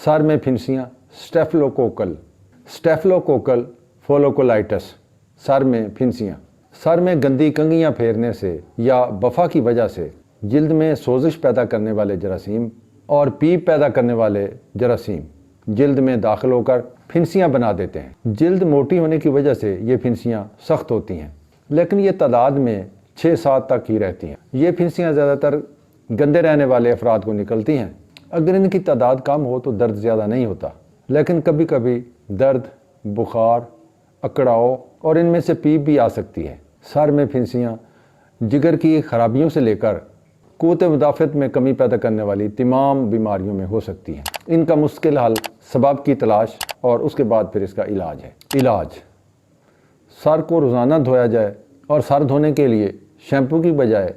سر میں پھنسیاں، اسٹیفلوکوکل فولوکولائٹس، سر میں پھنسیاں، سر میں گندی کنگھیاں پھیرنے سے یا بفا کی وجہ سے جلد میں سوزش پیدا کرنے والے جراثیم اور پیپ پیدا کرنے والے جراثیم جلد میں داخل ہو کر پھنسیاں بنا دیتے ہیں۔ جلد موٹی ہونے کی وجہ سے یہ پھنسیاں سخت ہوتی ہیں، لیکن یہ تعداد میں 6-7 تک ہی رہتی ہیں۔ یہ پھنسیاں زیادہ تر گندے رہنے والے افراد کو نکلتی ہیں۔ اگر ان کی تعداد کم ہو تو درد زیادہ نہیں ہوتا، لیکن کبھی کبھی درد، بخار، اکڑاؤ اور ان میں سے پیپ بھی آ سکتی ہے۔ سر میں پھنسیاں جگر کی خرابیوں سے لے کر قوت مدافعت میں کمی پیدا کرنے والی تمام بیماریوں میں ہو سکتی ہیں۔ ان کا مستقل حل سبب کی تلاش اور اس کے بعد پھر اس کا علاج ہے۔ علاج: سر کو روزانہ دھویا جائے اور سر دھونے کے لیے شیمپو کی بجائے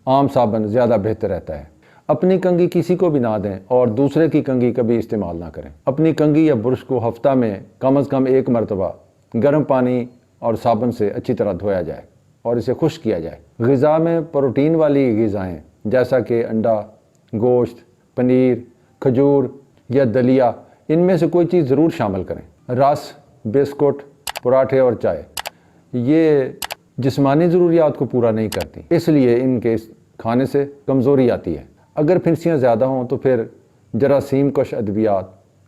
عام صابن زیادہ بہتر رہتا ہے۔ اپنی کنگھی کسی کو بھی نہ دیں اور دوسرے کی کنگھی کبھی استعمال نہ کریں۔ اپنی کنگھی یا برش کو ہفتہ میں کم از کم 1 مرتبہ گرم پانی اور صابن سے اچھی طرح دھویا جائے اور اسے خشک کیا جائے۔ غذا میں پروٹین والی غذائیں جیسا کہ انڈا، گوشت، پنیر، کھجور یا دلیا، ان میں سے کوئی چیز ضرور شامل کریں۔ رس، بسکٹ، پراٹھے اور چائے یہ جسمانی ضروریات کو پورا نہیں کرتی، اس لیے ان کے کھانے سے کمزوری آتی ہے۔ اگر پھنسیاں زیادہ ہوں تو پھر جراثیم کش ادویات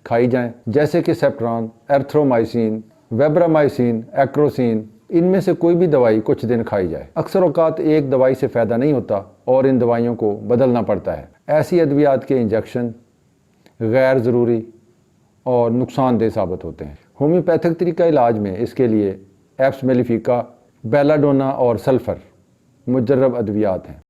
کھائی جائیں، جیسے کہ سیپٹران، ایرتھرومائسین، ویبرامائسین، ایکروسین، ان میں سے کوئی بھی دوائی کچھ دن کھائی جائے۔ اکثر اوقات ایک دوائی سے فائدہ نہیں ہوتا اور ان دوائیوں کو بدلنا پڑتا ہے۔ ایسی ادویات کے انجیکشن غیر ضروری اور نقصان دہ ثابت ہوتے ہیں۔ ہومیوپیتھک طریقہ علاج میں اس کے لیے ایپس میلیفیکا، بیلاڈونا اور سلفر مجرب ادویات ہیں۔